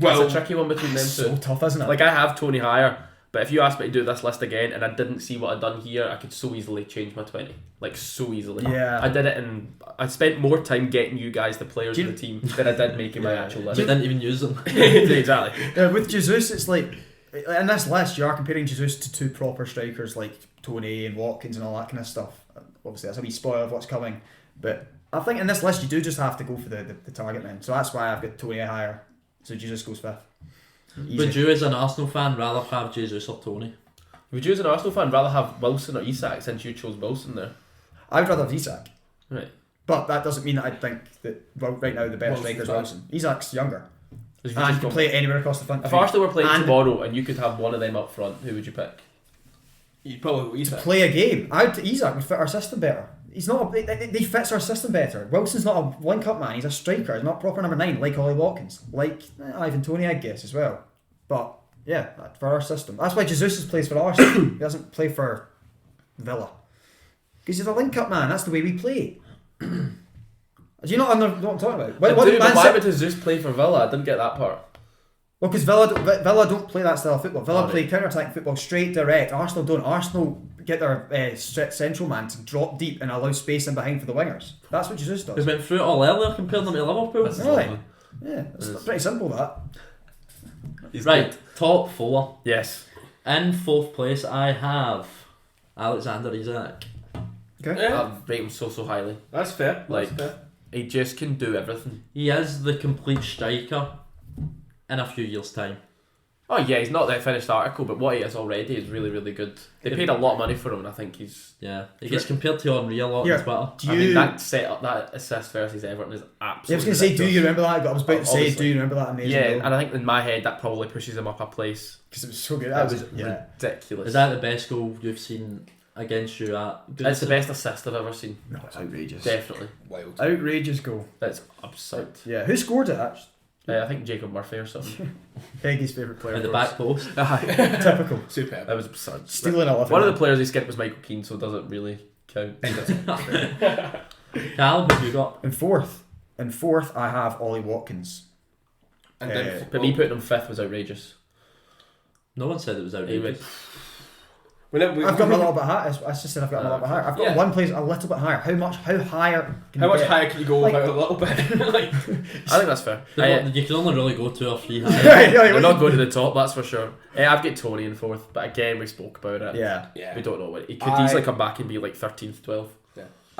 Well, it's a tricky one between them So two. tough, isn't it? Like, I have Tony higher, but if you asked me to do this list again and I didn't see what I'd done here, I could so easily change my 20. Like, so easily. Yeah. I did it and I spent more time getting you guys the players Do of you- the team than I did making my Yeah. actual You list. didn't even use them. Exactly. With Jesus, it's like, in this list, you are comparing Jesus to 2 proper strikers like Tony and Watkins and all that kind of stuff. Obviously, that's a wee spoiler of what's coming. But I think in this list, you do just have to go for the target men. So that's why I've got Tony higher. So Jesus goes 5th. Easy. Would you, as an Arsenal fan, rather have Jesus or Tony? Would you, as an Arsenal fan, rather have Wilson or Isak since you chose Wilson there? I would rather have Isak. Right. But that doesn't mean that I think that right now the best Wilson's striker is back. Wilson. Isak's younger. If you And just can go- play anywhere across the front. if Arsenal were playing And- tomorrow and you could have one of them up front, who would you pick? you probably to play a game, Isak would fit our system better. He fits our system better. Wilson's not a link-up man. He's a striker. He's not proper number 9 like Ollie Watkins, like Ivan Toney, I guess as well. But yeah, for our system, that's why Jesus plays for Arsenal. He doesn't play for Villa because he's a link-up man. That's the way we play. Do you not know what I'm talking about? I What do, did but Man why City- would Jesus play for Villa? I didn't get that part. Well, because Villa don't play that style of football. Villa Oh, play right. counter-attacking football, straight, direct. Arsenal don't. Arsenal get their central man to drop deep and allow space in behind for the wingers. That's what Jesus We does. went through it all earlier comparing them to Liverpool. This is Really? lovely. Yeah, it's pretty simple that. He's Right, good. top 4. Yes. In 4th place, I have Alexander Isak. Okay. Yeah, I rate him so highly. that's fair. Like- That's fair. He just can do everything. He is the complete striker in a few years' time. Oh yeah, he's not the finished article, but what he is already is really, really good. They paid a lot of money for him, and I think he's. Yeah, he gets compared to Henry a lot Here, on Twitter. Do I you? mean, that setup, that assist versus Everton is absolutely. I was going to say, do ridiculous. you remember that? I was about to say, Obviously. do you remember that amazing Yeah, goal? and I think in my head that probably pushes him up a place. Because it was so good. That was yeah. ridiculous. Is that the best goal you've seen against you at? It's the best assist I've ever seen. No, it's outrageous. Definitely, Wild. Outrageous goal. that's absurd. Yeah. Who scored it? Actually, I think Jacob Murphy or something. Peggy's favourite player. At the of back course. post. Typical. Superb. That was absurd. Stealing all of One it. of the players he skipped was Michael Keane, so it doesn't really count. Cal, what have you got? In fourth, I have Ollie Watkins. And then, But me putting him 5th was outrageous. No one said it was He would, outrageous. I've got him a little bit higher. I just said I've got him a little bit higher. I've got Yeah. one place a little bit higher. How higher? Can how you much get? higher can you go Like- without a little bit? Like, I think that's fair. You can only really go 2 or 3 higher. They're not going to the top, that's for sure. I've got Tony in 4th, but again we spoke about it. Yeah. yeah. We don't know what he could I- easily come back and be like 13th, 12th.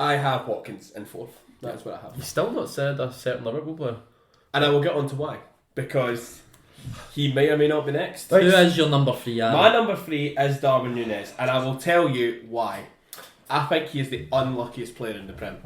I have Watkins in 4th. That's what I have. He's still not said a certain Liverpool player. And I will get on to why. Because he may or may not be next. Right. Who is your number 3, Adam? My number 3 is Darwin Núñez, and I will tell you why. I think he is the unluckiest player in the Prem.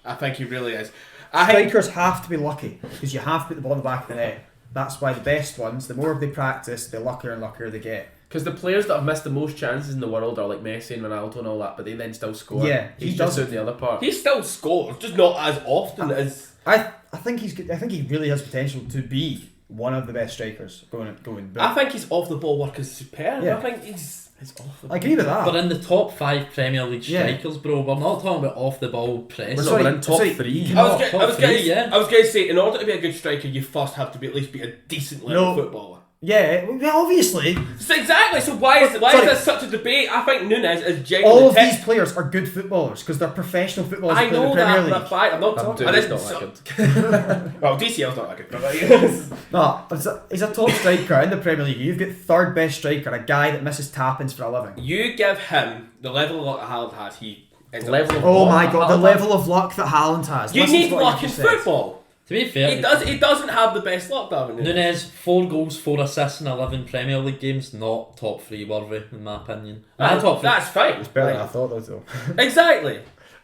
I think he really is. I think Strikers have to be lucky because you have to put the ball in the back of the net. That's why the best ones, the more they practice, the luckier and luckier they get. Because the players that have missed the most chances in the world are like Messi and Ronaldo and all that, but they then still score. Yeah, he's he just doesn't. doing the other part. He still scores, just not as often as. I think he's good. I think he really has potential to be one of the best strikers going. But I think his off the ball work is superb. Yeah. I think he's awful. I agree with that. But in the top 5 Premier League Yeah. strikers, bro, we're not talking about off the ball press. We're in top 3. I was top going three, yeah. to say, in order to be a good striker, you first have to be at least be a decent level No. footballer. Yeah, well, obviously, So exactly. So why is Sorry. there such a debate? I think Nunes is genuinely. all of these players are good footballers because they're professional footballers I who play in know the Premier that, League. but fine, I'm not talking. It's not that good. Well, DCL's not that good, but like, No, but he's a top striker in the Premier League. You've got third best striker, a guy that misses tap-ins for a living. you give him the level of luck that Haaland has. He ends up- Level of Oh what? my god, the Haaland? level of luck that Haaland has. You Listen need to what luck in just said. football. To be fair, He doesn't have the best luck, Darwin. Nunes, 4 goals, 4 assists in 11 Premier League games, not top 3 worthy, in my opinion. Not top 3. That's fine. It's better than I thought, though. Exactly.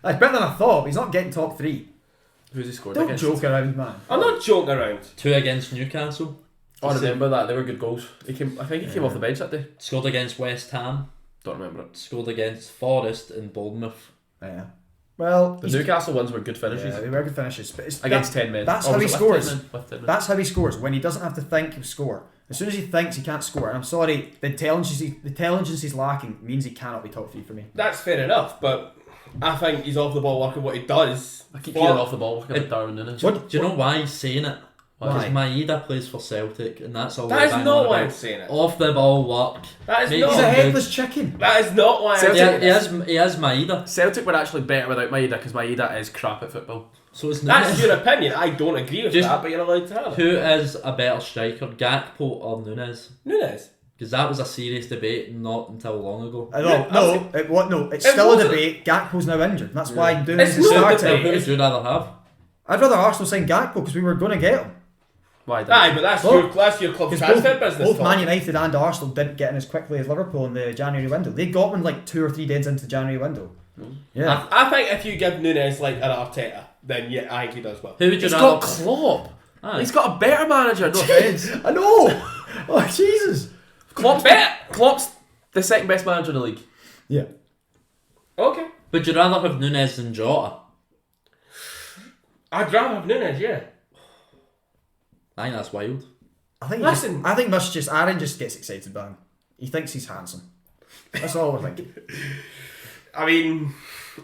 It's better than I thought, but he's not getting top 3. Who's he scored Don't against? joke around, man. I'm not joking around. 2 against Newcastle. Oh, I remember that. They were good goals. I think he came off the bench that day. Scored against West Ham. Don't remember it. Scored against Forest and Bournemouth. Yeah. Well, The Newcastle ones were good finishes. yeah, they were good finishes. But it's Against 10 men. that's Or how was he it scores. 10 men? With 10 men. That's how he scores. When he doesn't have to think, he'll score. As soon as he thinks, he can't score. And I'm sorry, the intelligence he's lacking means he cannot be top 3 for me. That's fair enough, but I think he's off the ball working what he does. I keep hearing off the ball looking at Darwin Nunes. Do you know why he's saying it? Why? Because Maeda plays for Celtic, and that's all That we're is banging not on why about. I'm saying it. Off the ball work. That is Mate, not. He's a good. headless chicken. That is not why I'm Celtic- saying it. He has Maeda. Celtic were actually better without Maeda because Maeda is crap at football. So it's That's Nunes. your opinion. I don't agree with Just- that, but you're allowed to have it. Who is a better striker, Gakpo or Nunes? Nunes. Because that was a serious debate not until long ago. It's It still a wasn't- debate. Gakpo's now injured. That's why I'm doing It's this not a starting. debate. Who would you rather have? I'd rather Arsenal sign Gakpo because we were going to get him. Why? Aye, but that's Well, your club's Because transfer business. both Tom. Man United and Arsenal didn't get in as quickly as Liverpool in the January window. They got one like 2 or 3 days into the January window. Yeah. I think if you give Nunes like an Arteta, then yeah, I think he does well. Who would you He's rather? got Klopp. Aye. He's got a better manager. No offense. I know! Oh, Jesus! Klopp's the second best manager in the league. Yeah. Okay. Would you rather have Nunes than Jota? I'd rather have Nunes, yeah. I think that's wild. I think Listen. Aaron just gets excited by him. He thinks he's handsome. That's all we're thinking. I mean,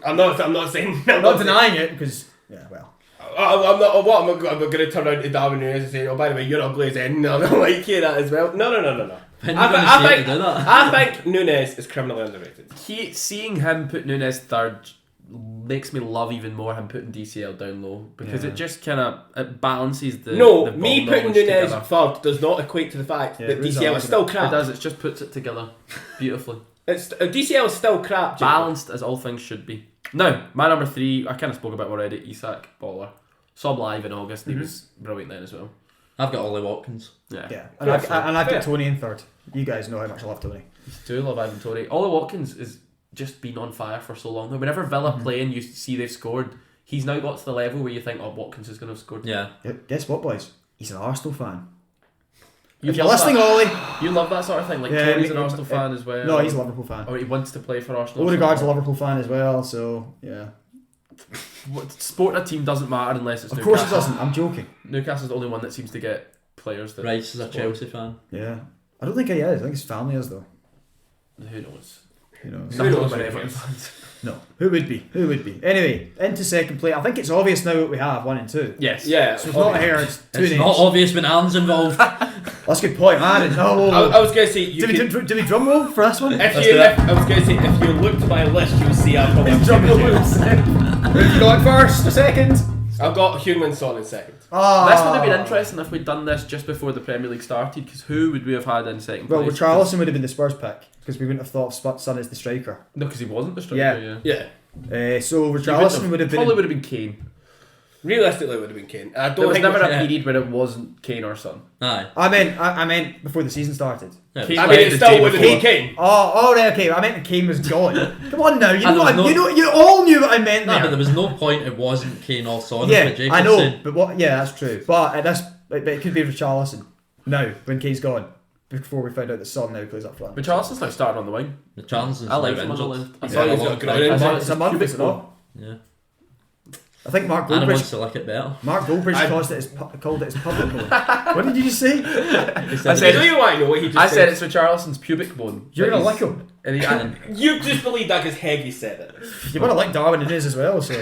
I'm not saying. I'm not denying it because, yeah, well. I'm not. What I'm going to turn around to Darwin Nunes and say, "Oh, by the way, you're ugly as hell." No, I don't like you that as well. No. When are you going to I say think to do that? I think Nunes is criminally underrated. Seeing him put Nunes third makes me love even more him putting DCL down low because Yeah. it just kind of balances the. No, the me ball putting knowledge Nunes together. third does not equate to the fact Yeah, that it is DCL is argument. still It crap. does. It just puts it together beautifully. It's DCL is still crap. Jacob. Balanced as all things should be. Now, my number 3, I kind of spoke about him already. Isak Baller. Saw him live in August. And he was brilliant then as well. I've got Ollie Watkins. Yeah. Yeah. Fair, And I've fair. got Tony in third. You guys know how much I love Tony. Do love Ivan Toney. Ollie Watkins has just been on fire for so long. Whenever Villa play and you see they've scored, he's now got to the level where you think, oh, Watkins is going to have scored. Yeah. Yeah, guess what, boys? He's an Arsenal fan. You If you're love listening, that. Ollie. You love that sort of thing. Like, Yeah, Tony's an me- Arsenal fan as well. No, he's a Liverpool fan. Or he wants to play for Arsenal. Odegaard's a Liverpool fan as well, so yeah. Sport a team doesn't matter unless it's Of Newcastle. course it doesn't. I'm joking. Newcastle's the only one that seems to get players that. Rice is a sport. Chelsea fan. Yeah. I don't think he is. I think his family is though. Who knows? Who knows? Who knows Nothing who about he Everton is? fans. No. Who would be? Who would be? Anyway, into second place. I think it's obvious now what we have, 1 and 2. Yes. Yeah. So we've not obviously. heard two It's names. not obvious when Alan's involved. That's a good point, man. No. I was going to say you Do we, could, do we drum roll for this one? if Let's you do it. I was going to say if you look to my list, you'll see I've got Drum roll. Who have you got first? A second? I've got Heung-min Son in second. Oh. This would have been interesting if we'd done this just before the Premier League started, because who would we have had in second Well, place? Richarlison would have been the Spurs pick because we wouldn't have thought of Son as the striker. No, because he wasn't the striker. Yeah. Yeah. Yeah. So Richarlison would have been. Probably would have been Kane. Realistically, it would have been Kane. I There don't was think never a yeah. period where it wasn't Kane or Son. Aye. I meant before the season started. Yeah. Kane I left mean, it the still day would have been before. Kane. Oh, right, okay. I meant that Kane was gone. Come on now, you And know, there was what, you all knew what I meant Nah, but there. there was no point it wasn't Kane or Son. Yeah, but Jacob's I know, saying. but what? Yeah, that's true. But it could be Richarlison. now when Kane's gone. Before we found out that Son now plays up front. But Charleston's like starting on the wing. The chances I like now him on the injured. left. I He's thought he was got got a a good good injury. It's a month, is it not? Yeah. I think Mark Anna wants Goldbridge. to lick it better. Mark Goldbridge called it his public bone. What did you just say? I I said, don't even want to know what he just I said. said it's for Charleston's pubic bone. You're gonna He's- lick him. And he, You just believe that because Heggie said it. You want to lick Darwin Nunes as well, so.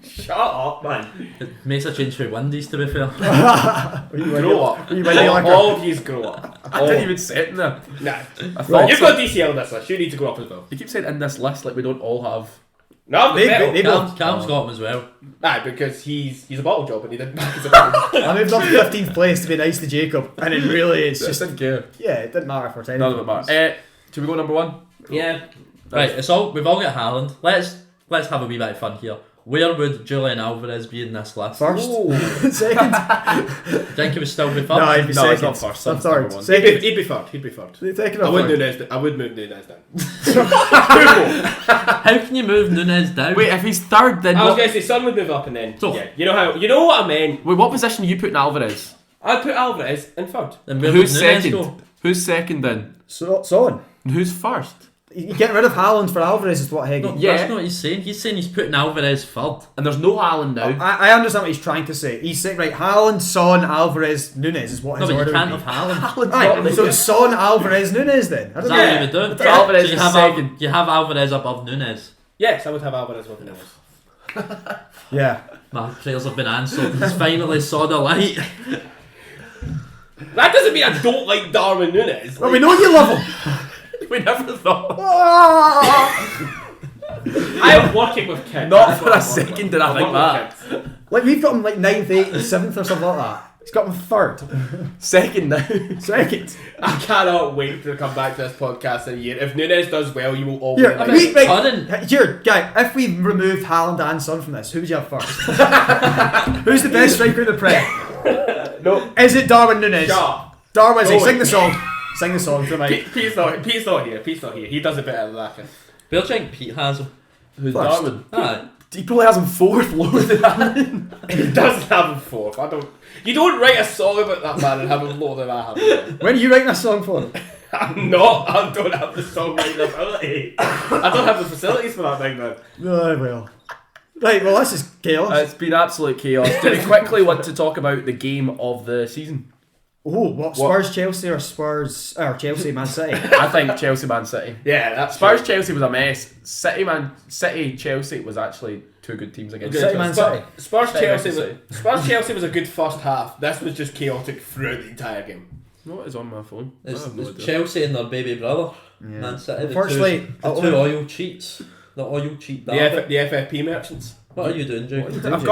Shut up, man. It makes a change for Wendy's, to be fair. Grow up. All of yous grow up. I didn't even say it in there. Nah. I thought You've so. got DCL in this list. You need to grow up as well. You keep saying in this list like we don't all have. No, They Cam's got him as well. Nah, because he's a bottle job and he didn't back his opinion. I moved up to 15th place to be nice to Jacob, and it really it's Just just didn't care. yeah, it didn't matter for 10. None of it matter. Should we go number one? Yeah. Right, we've all got Haaland. Let's have a wee bit of fun here. Where would Julian Alvarez be in this list? First, Ooh. second, Think he would still be first? no, he'd be No, second. it's not first, I'm that's third. number one. Second, He'd be third. He'd be third. second I or would third. move Nunes down. How can you move Nunes down? Wait, if he's third, then I was what? going to say Son would move up and then. So- Yeah. You know what I meant. Wait, what position are you putting Alvarez? I'd put Alvarez in third. Then where Who's would Nunes second? go? Who's second then? Son. And who's first? You get rid of Haaland for Alvarez is what Heggie. No, Yeah. that's not what he's saying. He's saying he's putting Alvarez third. And there's no Haaland now. I understand what he's trying to say. He's saying right, Haaland, Son, Alvarez, Nunes is what No, his but you order can't would have be. Haaland. Right, so it's Son, Alvarez, Nunes then. I Is don't that know. what you would do? Alvarez So you is have second. you have Alvarez above Nunes. Yes, I would have Alvarez above Nunes. Yeah. My prayers have been answered. He's finally saw the light. That doesn't mean I don't like Darwin Nunes. Well, we know you love him. We never thought. I am working with kids. Not That's for what a I'm working second with. did I I'm think working with that. kids. Like we've got him like 9th, 8th, 7th or something like that. He's got him third. Second now. Second. I cannot wait to come back to this podcast in a year. If Nunes does well, you will all Here, be like, we, right, Current. here, guy, if we removed Haaland and Son from this, who would you have first? Who's the best striker in the Prem? no. Is it Darwin Nunes? Shut Darwin, No. sing the song. Sing the song for me. Pete's not here. Pete's not here. He does it better than that. Where do you think Pete has him? Who's First. Darwin? Aye. He probably has him fourth lower than that. He doesn't have him fourth. You don't write a song about that man and have him lower than I have him. When are you writing a song for him? I'm not. I don't have the songwriting ability. I don't have the facilities for that thing, man. Oh, well. Right, well, this is chaos. It's been absolute chaos. Do we quickly want to talk about the game of the season? Oh, what? Spurs Chelsea or Chelsea Man City? I think Chelsea Man City. Yeah, that's Spurs Chelsea was a mess. City Chelsea was actually two good teams against City each Man other. City. Spurs City Chelsea. City. Spurs Chelsea was a good first half. This was just chaotic throughout the entire game. What is on my phone? I It's, have no it's idea. Chelsea and their baby brother. Yeah. Man City. Unfortunately, the two oil cheats. The oil cheat. The, derby. the FFP merchants. What are you doing, Jake? I've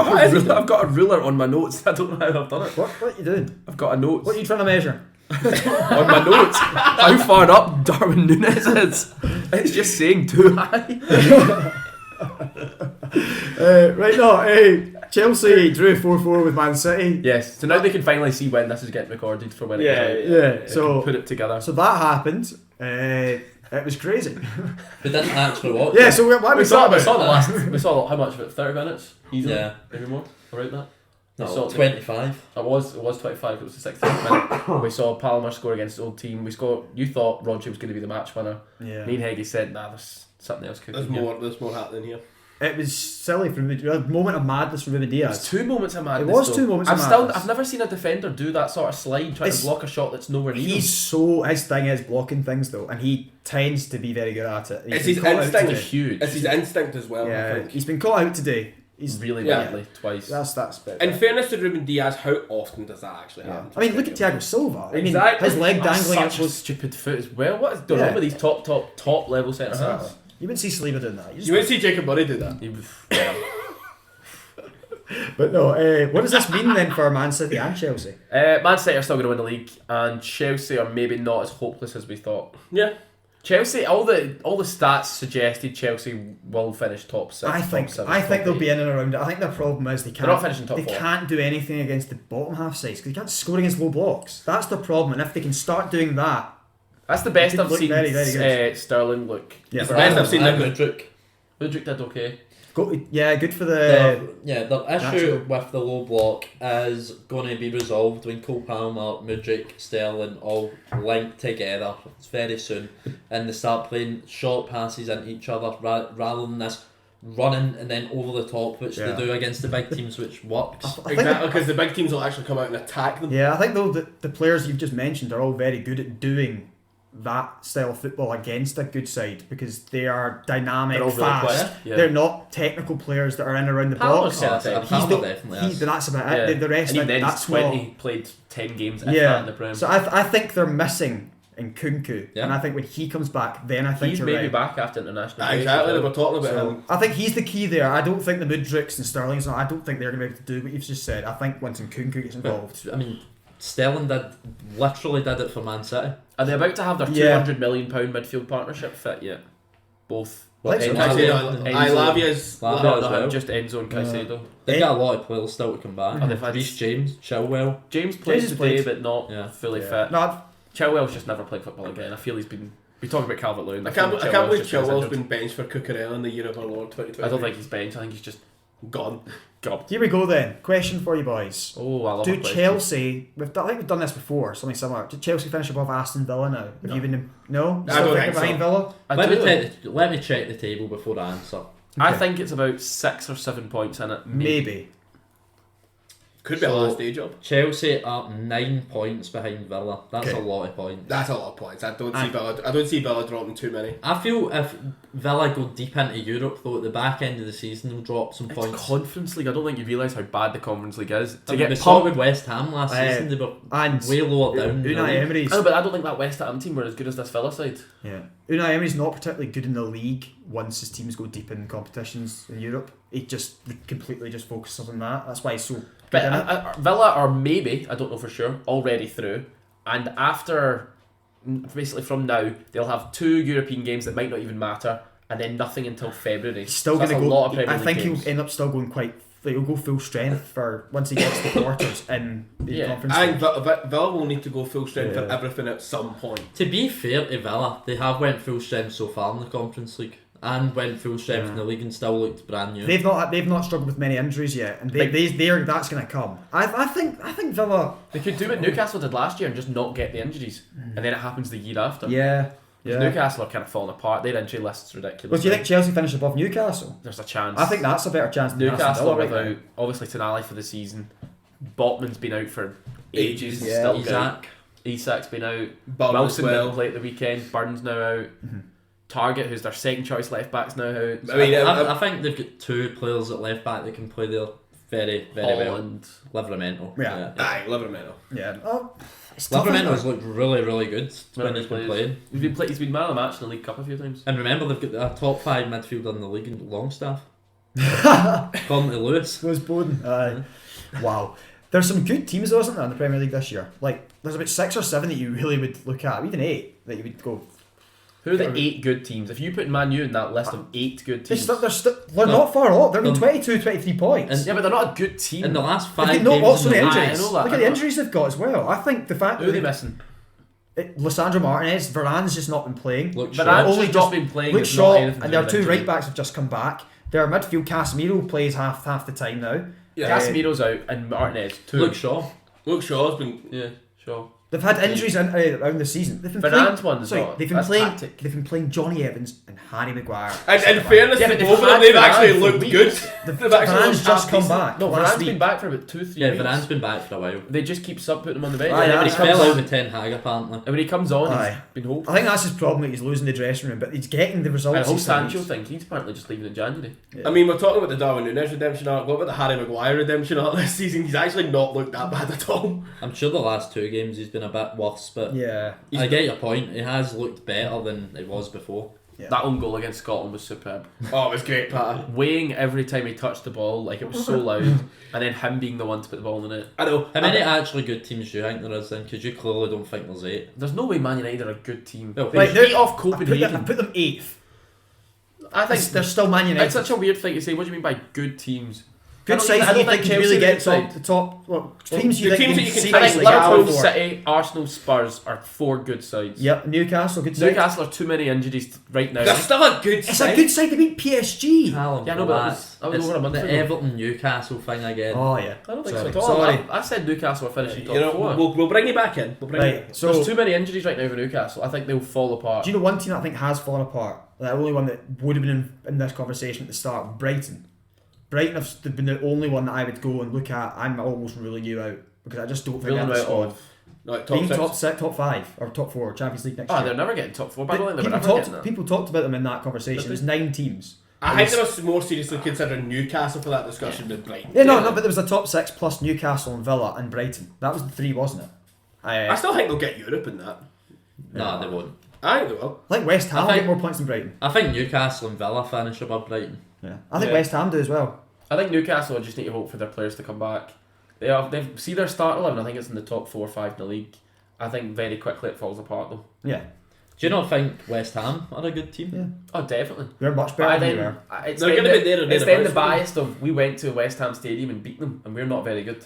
got a ruler on my notes. I don't know how I've done it. What are you doing? I've got a note What are you trying to measure? on my notes. How far up Darwin Nunes is. It's just saying too high. Right now, Chelsea drew 4-4 with Man City. Yes. So now they can finally see when this is getting recorded for when it Yeah, goes out. Yeah, They so can put it together. so that happened. It was crazy. We didn't actually watch. Yeah, it. so what We we saw thought the about last. We saw how much of it? 30 minutes. Easily. Yeah. Maybe more. Around that. We No, saw 25. It was 25. It was the 60th minute. We saw Palmer score against his old team. We scored. You thought Rodri was going to be the match winner. Yeah. Me and Heggie said, "Nah, there's something else cooking." There's more happening here. It was silly from a moment of madness from Ruben It's Diaz. 2 moments of madness. It was though. 2 moments of madness. I've never seen a defender do that sort of slide, trying It's- to block a shot that's nowhere near him. His thing is blocking things though, and he tends to be very good at it. It's been his caught out instinct. today. Huge. It's his instinct as well. I Yeah, think. he's been caught out today. He's really Yeah. badly twice. that's a bit. In fairness to Ruben Diaz, how often does that actually Yeah. happen? I mean, look at Thiago Silva. I mean, Exactly. his leg That's dangling. such a stupid foot as well. What is going Yeah. on with these top level centre halves? You wouldn't see Saliba doing that. You wouldn't see Jacob Murray do that. He was- yeah. But no, what does this mean then for Man City and Chelsea? Man City are still going to win the league, and Chelsea are maybe not as hopeless as we thought. Yeah. Chelsea, all the stats suggested Chelsea will finish top 6. I top think 7, I top think they'll 8. be in and around it. I think their problem is They're not finishing top they 4. can't do anything against the bottom half sides because they can't score against low blocks. That's the problem, and if they can start doing that, That's the best They I've look seen very, very good. Sterling look. Yeah. It's the best I've seen them. Mudryk. Mudryk did okay. Good for the. The issue with the low block is going to be resolved when Cole Palmer, Mudryk, Sterling all link together very soon, and they start playing short passes into each other rather than this running and then over the top, which they do against the big teams, which works. Exactly, because the big teams will actually come out and attack them. Yeah, I think though the players you've just mentioned are all very good at doing that style of football against a good side because they are dynamic, They're all really fast. quick, yeah. They're not technical players that are in around the Palmer's box. Definitely is. That's about it. Yeah. The rest, and then that's he's 20, not. played 10 games if that in the Prem. So I think they're missing in Kunku, Yeah. and I think when he comes back, then I think He's you're maybe right. back after international break. Exactly, they were talking about So him. I think he's the key there. I don't think the Mudryks and Sterling's. I don't think they're going to be able to do what you've just said. I think once Kunku gets involved, But, I mean, Sterling literally did it for Man City. Are they about to have their Yeah. £200 million midfield partnership fit yet? Both. Like so. Lavia's Lavia No, as no, well. just Enzo and Caicedo. They've got a lot of players still to come back. Oh, they've had- Reece James, Chilwell. James plays James today, played. but not Yeah. fully Yeah. fit. No, Chilwell's just never played football again. I feel he's been. We talk about Calvert-Lewin. I can't believe just Chilwell's injured. been benched for Cucurella in the year of our Lord 2020. I don't think he's benched. I think he's just gone. gobbed. here we go then. Question for you boys. Oh, I love Do a question. Chelsea? I think we've done this before. Something similar. Did Chelsea finish above Aston Villa now? Have you been? No. I don't think behind so. Villa. Let me check the table before I answer. I Okay. think it's about 6 or 7 points in it. Maybe. Could be a So- last day job. Chelsea are 9 points behind Villa. That's Okay. a lot of points. That's a lot of points. I don't see Villa dropping too many. I feel if Villa go deep into Europe, though, at the back end of the season, they'll drop some It's points. Conference League. I don't think you realise how bad the Conference League is. I mean, we saw pumped. with West Ham last season, they were And way lower down. Unai Emery's. Oh, but I don't think that West Ham team were as good as this Villa side. Yeah. Unai Emery's not particularly good in the league once his teams go deep in competitions in Europe. He just completely just focuses on that. That's why he's so good But in it. Villa are maybe, I don't know for sure, already through. And after, basically from now, they'll have 2 European games that might not even matter, and then nothing until February. He's still So going that's to a go. lot of Premier I League think games. he'll end up still going quite. Like, he'll go full strength for once he gets the quarters in the Yeah. conference. I league. think Villa will need to go full strength for Yeah. everything at some point. To be fair to Villa, they have went full strength so far in the Conference League and went full strength in the league and still looked brand new. They've not struggled with many injuries yet, and that's going to come. I think Villa. They could do what Newcastle did last year and just not get the injuries, and then it happens the year after. Yeah. Because Newcastle are kind of falling apart. Their injury list's ridiculous. Well, do you think Chelsea finish above Newcastle? There's a chance? I think that's a better chance than Aston Newcastle Villa are right now. without, obviously, Tonali for the season. Botman's been out for ages. and Yeah. Still good. Isaac. Isak's been out. Burn as Wilson well. didn't play at the weekend. Burns now out. Target, who's their second choice left back's now out. I mean, I think they've got 2 players at left back that can play there very, very well. Holland. Livramento. Yeah. Aye, Liverpool. Yeah. Oh, it's tough, isn't Livramento's it? looked really, really good when he's been playing. He's been man of the match in the League Cup a few times. And remember, they've got a top 5 midfielder in the league in Longstaff. According to Lewis. Goes Bowden. Aye. Wow. There's some good teams though, isn't there, in the Premier League this year? Like, there's about 6 or 7 that you really would look at, even 8 that you would go. Who are the 8 good teams? If you put Man U in that list of 8 good teams, They're not far off. They're on 22, 23 points. And yeah, but they're not a good team. In the last They've 5 got games lots in of the league, injuries. I know that. Look at the injuries they've got as well. I think the fact Who are they that missing? Lissandro Martinez, Varane's just not been playing. Luke But Shaw. I've only only just been playing. Luke it's Shaw not anything to and do their with 2 injury. right backs have just come back. Their midfield Casemiro plays half the time now. Yeah. Casemiro's out and Martinez. 2. Luke Shaw. Luke Shaw's been. Yeah, sure. They've had injuries around the season. They've been Varane's playing, one as sorry, well. they've been That's playing. tactic. They've been playing Johnny Evans and Harry Maguire. And in fairness Yeah, to but they've both of them, had they've Varane actually for looked weeks. good. They've actually Varane's looked just come half-decent. back. No, last Varane's week. been back for about 2-3 Yeah, weeks. Varane's been back for a while. They just keep sub putting him on the bench. Aye, and then aye. when He he comes fell out on, with Ten Hag apparently. and when he comes on, Aye. he's been hopeful. I think that's his problem. That he's losing the dressing room, but he's getting the results. And the whole he's Sancho needs. thing, he's apparently just leaving in January. I mean, we're talking about the Darwin Núñez redemption arc. What about the Harry Maguire redemption arc this season? He's actually not looked that bad at all. I'm sure the last 2 games he's been a bit worse, but Yeah. I get your point. He has looked better than he was before. Yeah. That own goal against Scotland was superb. Oh, it was great, Pat. Weighing every time he touched the ball, like it was so loud, and then him being the one to put the ball in the net. I know. How many actually good teams do you think there is then? Because you clearly don't think there's 8. There's no way Man United are a good team. Well, They Like, beat they're- off I Copenhagen. put them 8th. I think They're still Man United. it's such a weird thing to say. What do you mean by good teams? Good sides I that you don't think think could really Chelsea are get a good top, the top. Well, teams you the think teams you that you can can see take I think Like nicely Liverpool, for. City, Arsenal, Spurs are 4 good sides. Yep, Newcastle, good side. Newcastle are too many injuries right now. They're still a good It's side. a good side to beat PSG. Callum, Yeah, no, but that was over a month the ago. Everton Newcastle thing again. Oh yeah. I don't think Sorry. so at all. Sorry. I said Newcastle are finishing top You know, 4. we'll bring you back in. We'll bring you back in. Right. So There's too many injuries right now for Newcastle. I think they'll fall apart. do you know one team that I think has fallen apart? The only one that would have been in this conversation at the start, Brighton. Brighton have been the only one that I would go and look at. I'm almost ruling you out because I just don't think Ruling they're the out squad. of- Like, Being six. top 6, top 5, or top 4 Champions League next Oh, year. they're never getting top 4. But I don't think People they're ever talked, getting that. people talked about them in that conversation. There's 9 teams. I think they were more seriously considering Newcastle for that discussion than Brighton. Yeah, no, but there was a top 6 plus Newcastle and Villa and Brighton. That was the 3, wasn't it? I still think they'll get Europe in that. Nah, they won't. I think they will. I think West Ham I think- get more points than Brighton. I think Newcastle and Villa finish above Brighton. Yeah, I think Yeah. West Ham do as well. I think Newcastle just need to hope for their players to come back. They've see their start 11. I think it's in the top 4 or 5 in the league. I think very quickly it falls apart though. Yeah, Do you not think West Ham are a good team? yeah, Oh, definitely. they're much But I better than think we were. it's They're then gonna the- be there and It's then the thereabouts. bias of we went to West Ham Stadium and beat them, and we're not very good.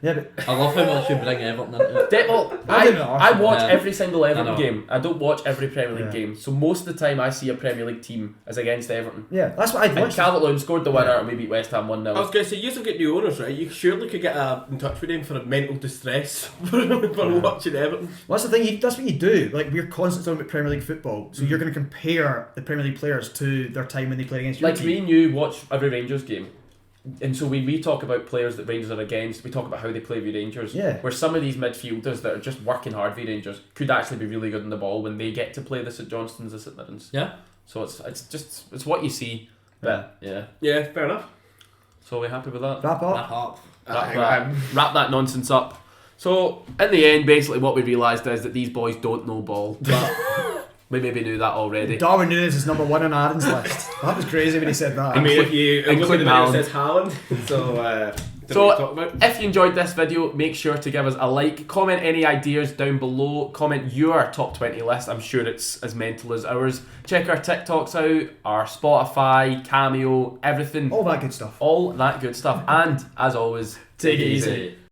Yeah, but I love how much you bring Everton into it. Well, I didn't know I Arsenal. watch Yeah. every single Everton know. game. I don't watch every Premier League Yeah. game. So most of the time I see a Premier League team is against Everton. yeah, that's what I'd And watch. Calvert-Lewin scored the winner and we beat West Ham 1-0. I was going to say, you have got new owners, right? You surely could get in touch with them for a mental distress for watching Everton. Well, that's the thing. That's what you do. Like we're constantly talking about Premier League football, so you're going to compare the Premier League players to their time when they played against your Like team. me and you watch every Rangers game. And so when we talk about players that Rangers are against, we talk about how they play with Rangers. Yeah. Where some of these midfielders that are just working hard for Rangers could actually be really good in the ball when they get to play the St Johnstones, the St Mirrens. Yeah. So it's what you see. But yeah. Yeah, fair enough. So we're happy with that. Wrap up. Wrap up. Wrap that nonsense up. So in the end, basically what we realised is that these boys don't know ball. But we maybe knew that already. Darwin Núñez is number 1 on Aaron's list. That was crazy when he said that. I mean, if you look at the Including video, it Haaland. says Haaland. So, don't So- know what you're talking about. If you enjoyed this video, make sure to give us a like, comment any ideas down below, comment your top 20 list, I'm sure it's as mental as ours. Check our TikToks out, our Spotify, Cameo, everything, All that good stuff. all that good stuff. And as always, take it easy.